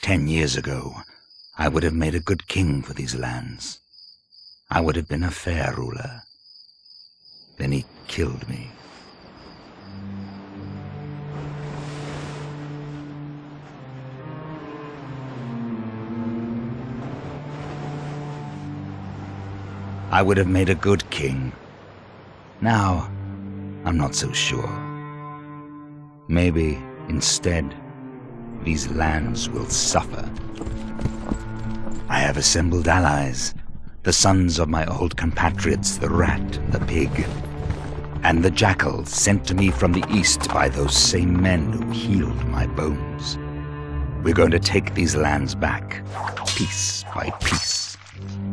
10 years ago, I would have made a good king for these lands. I would have been a fair ruler. Then he killed me. I would have made a good king. Now, I'm not so sure. Maybe, instead, these lands will suffer. I have assembled allies, the sons of my old compatriots, the rat, the pig, and the jackal sent to me from the east by those same men who healed my bones. We're going to take these lands back, piece by piece,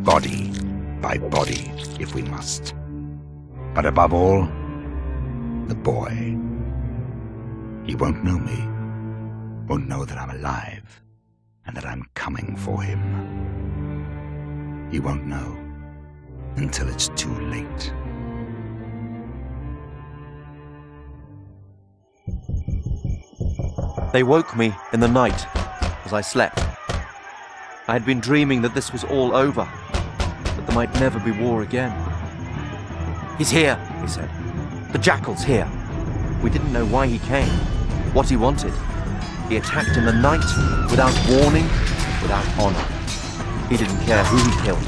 body by body, if we must. But above all, the boy. He won't know me, won't know that I'm alive, and that I'm coming for him. He won't know until it's too late. They woke me in the night as I slept. I had been dreaming that this was all over, that there might never be war again. "He's here," he said. "The jackal's here." We didn't know why he came, what he wanted. He attacked in the night, without warning, without honor. He didn't care who he killed.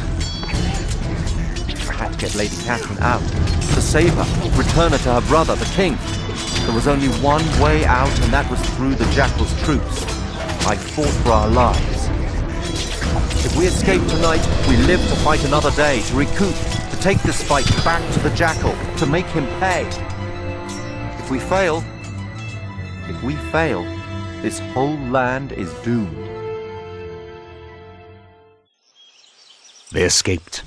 I had to get Lady Catherine out, to save her, return her to her brother, the king. There was only one way out, and that was through the jackal's troops. I fought for our lives. If we escape tonight, we live to fight another day, to recoup, to take this fight back to the jackal, to make him pay. If we fail, this whole land is doomed. They escaped.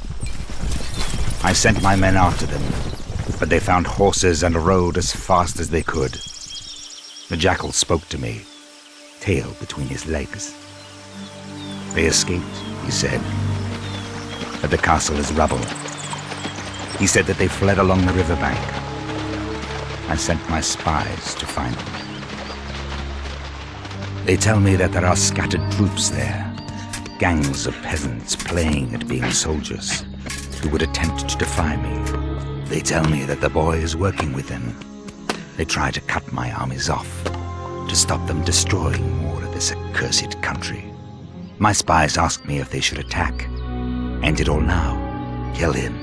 I sent my men after them, but they found horses and rode as fast as they could. The jackal spoke to me, tail between his legs. They escaped, he said, but the castle is rubble. He said that they fled along the riverbank. I sent my spies to find them. They tell me that there are scattered troops there, gangs of peasants playing at being soldiers, who would attempt to defy me. They tell me that the boy is working with them. They try to cut my armies off, to stop them destroying more of this accursed country. My spies ask me if they should attack. End it all now. Kill him.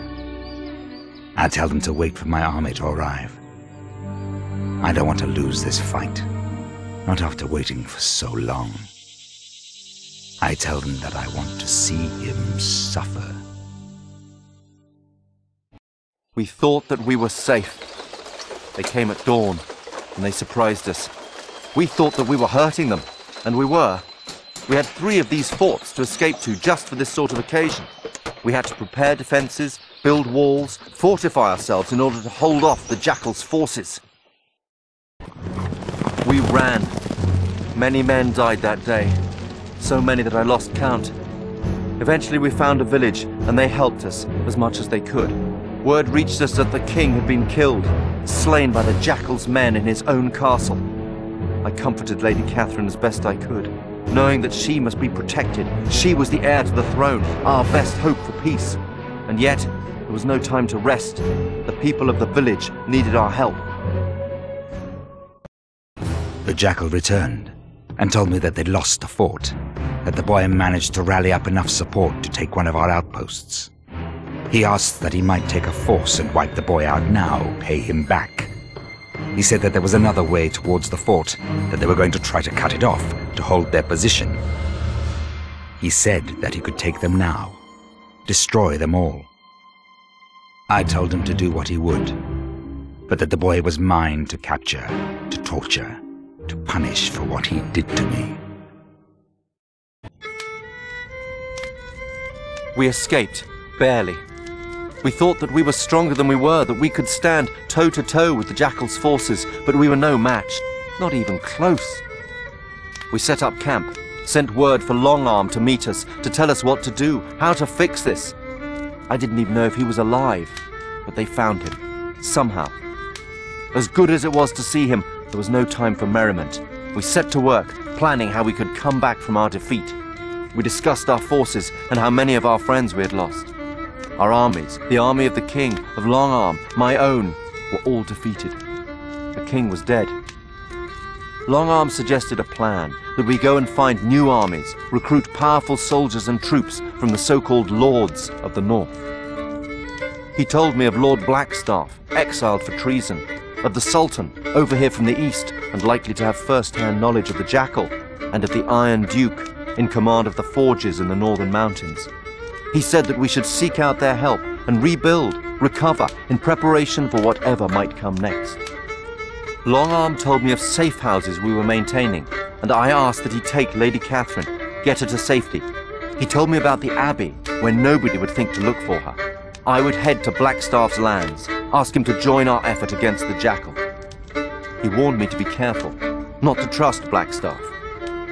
I tell them to wait for my army to arrive. I don't want to lose this fight, not after waiting for so long. I tell them that I want to see him suffer. We thought that we were safe. They came at dawn, and they surprised us. We thought that we were hurting them, and we were. We had 3 of these forts to escape to just for this sort of occasion. We had to prepare defenses, build walls, fortify ourselves in order to hold off the jackal's forces. We ran. Many men died that day, so many that I lost count. Eventually we found a village, and they helped us as much as they could. Word reached us that the king had been killed, slain by the jackal's men in his own castle. I comforted Lady Catherine as best I could, knowing that she must be protected. She was the heir to the throne, our best hope for peace. And yet, there was no time to rest. The people of the village needed our help. The jackal returned and told me that they'd lost the fort, that the boy managed to rally up enough support to take one of our outposts. He asked that he might take a force and wipe the boy out now, pay him back. He said that there was another way towards the fort, that they were going to try to cut it off to hold their position. He said that he could take them now, destroy them all. I told him to do what he would, but that the boy was mine to capture, to torture, to punish for what he did to me. We escaped, barely. We thought that we were stronger than we were, that we could stand toe-to-toe with the jackal's forces, but we were no match, not even close. We set up camp, sent word for Long Arm to meet us, to tell us what to do, how to fix this. I didn't even know if he was alive, but they found him, somehow. As good as it was to see him, there was no time for merriment. We set to work, planning how we could come back from our defeat. We discussed our forces and how many of our friends we had lost. Our armies, the army of the king, of Long Arm, my own, were all defeated. The king was dead. Long Arm suggested a plan that we go and find new armies, recruit powerful soldiers and troops from the so-called Lords of the North. He told me of Lord Blackstaff, exiled for treason, of the Sultan, over here from the east and likely to have first-hand knowledge of the Jackal, and of the Iron Duke, in command of the forges in the northern mountains. He said that we should seek out their help and rebuild, recover, in preparation for whatever might come next. Long Arm told me of safe houses we were maintaining, and I asked that he take Lady Catherine, get her to safety. He told me about the Abbey, where nobody would think to look for her. I would head to Blackstaff's lands, ask him to join our effort against the Jackal. He warned me to be careful, not to trust Blackstaff.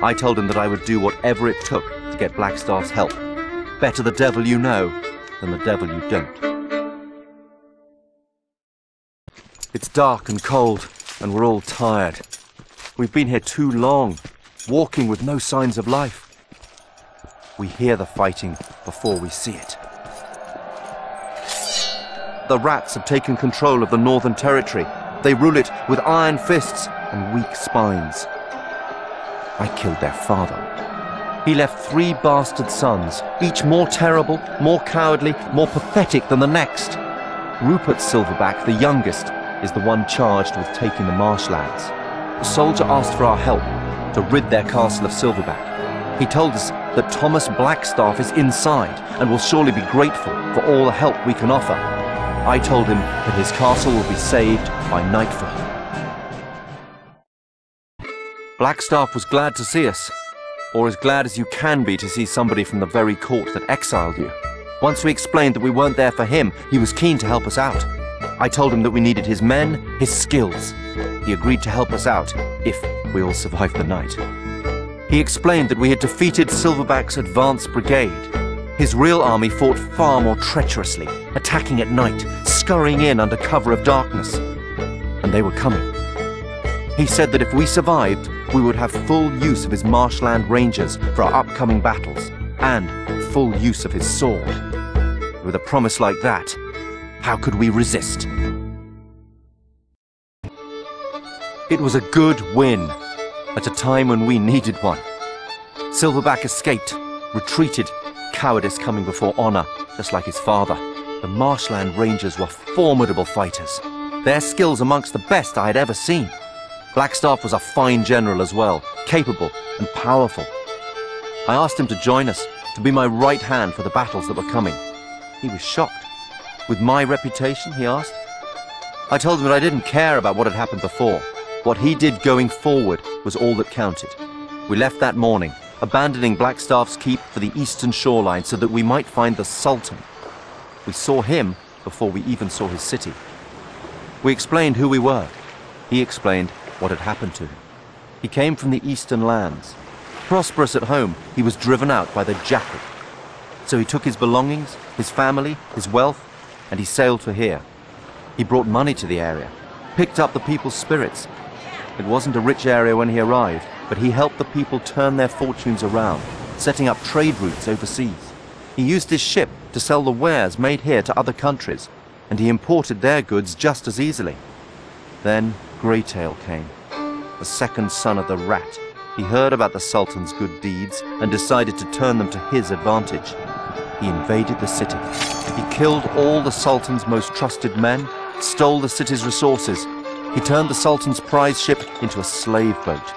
I told him that I would do whatever it took to get Blackstaff's help. Better the devil you know than the devil you don't. It's dark and cold, and we're all tired. We've been here too long, walking with no signs of life. We hear the fighting before we see it. The rats have taken control of the Northern Territory. They rule it with iron fists and weak spines. I killed their father. He left 3 bastard sons, each more terrible, more cowardly, more pathetic than the next. Rupert Silverback, the youngest, is the one charged with taking the marshlands. The soldier asked for our help to rid their castle of Silverback. He told us that Thomas Blackstaff is inside and will surely be grateful for all the help we can offer. I told him that his castle will be saved by nightfall. Blackstaff was glad to see us, or as glad as you can be to see somebody from the very court that exiled you. Once we explained that we weren't there for him, he was keen to help us out. I told him that we needed his men, his skills. He agreed to help us out, if we all survived the night. He explained that we had defeated Silverback's advance brigade. His real army fought far more treacherously, attacking at night, scurrying in under cover of darkness. And they were coming. He said that if we survived, we would have full use of his marshland rangers for our upcoming battles, and full use of his sword. With a promise like that, how could we resist? It was a good win, at a time when we needed one. Silverback escaped, retreated, cowardice coming before honor, just like his father. The marshland rangers were formidable fighters, their skills amongst the best I had ever seen. Blackstaff was a fine general as well, capable and powerful. I asked him to join us, to be my right hand for the battles that were coming. He was shocked. With my reputation, he asked. I told him that I didn't care about what had happened before. What he did going forward was all that counted. We left that morning, abandoning Blackstaff's keep for the eastern shoreline so that we might find the Sultan. We saw him before we even saw his city. We explained who we were. He explained what had happened to him. He came from the eastern lands. Prosperous at home, he was driven out by the Jackal. So he took his belongings, his family, his wealth, and he sailed for here. He brought money to the area, picked up the people's spirits. It wasn't a rich area when he arrived, but he helped the people turn their fortunes around, setting up trade routes overseas. He used his ship to sell the wares made here to other countries, and he imported their goods just as easily. Then Greytail came, the second son of the rat. He heard about the Sultan's good deeds and decided to turn them to his advantage. He invaded the city. He killed all the Sultan's most trusted men, stole the city's resources. He turned the Sultan's prize ship into a slave boat,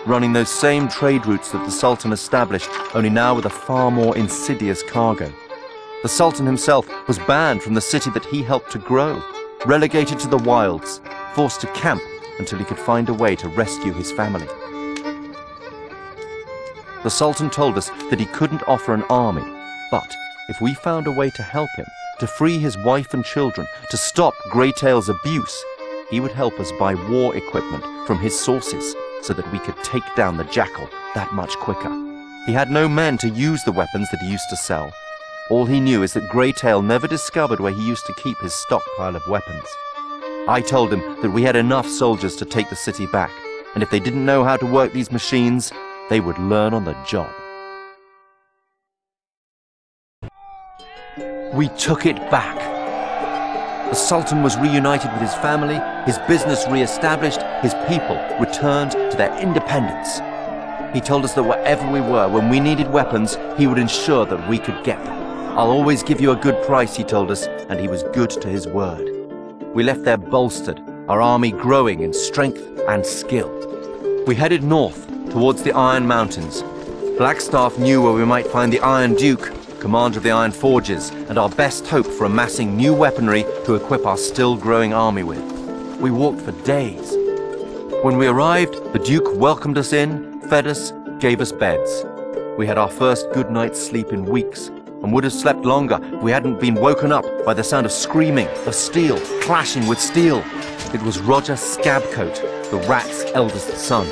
running those same trade routes that the Sultan established, only now with a far more insidious cargo. The Sultan himself was banned from the city that he helped to grow, relegated to the wilds, forced to camp until he could find a way to rescue his family. The Sultan told us that he couldn't offer an army, but if we found a way to help him, to free his wife and children, to stop Greytail's abuse, he would help us buy war equipment from his sources so that we could take down the Jackal that much quicker. He had no men to use the weapons that he used to sell. All he knew is that Greytail never discovered where he used to keep his stockpile of weapons. I told him that we had enough soldiers to take the city back, and if they didn't know how to work these machines, they would learn on the job. We took it back. The Sultan was reunited with his family, his business re-established, his people returned to their independence. He told us that wherever we were, when we needed weapons, he would ensure that we could get them. "I'll always give you a good price," he told us, and he was good to his word. We left there bolstered, our army growing in strength and skill. We headed north, towards the Iron Mountains. Blackstaff knew where we might find the Iron Duke, commander of the Iron Forges, and our best hope for amassing new weaponry to equip our still-growing army with. We walked for days. When we arrived, the Duke welcomed us in, fed us, gave us beds. We had our first good night's sleep in weeks, and would have slept longer if we hadn't been woken up by the sound of screaming, of steel clashing with steel. It was Roger Scabcoat, the Rat's eldest son.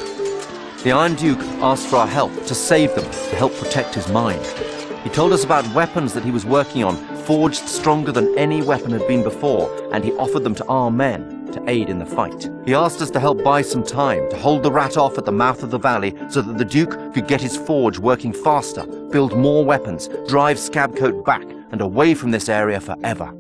The Iron Duke asked for our help to save them, to help protect his mine. He told us about weapons that he was working on, forged stronger than any weapon had been before, and he offered them to our men to aid in the fight. He asked us to help buy some time, to hold the Rat off at the mouth of the valley so that the Duke could get his forge working faster, build more weapons, drive Scabcoat back and away from this area forever.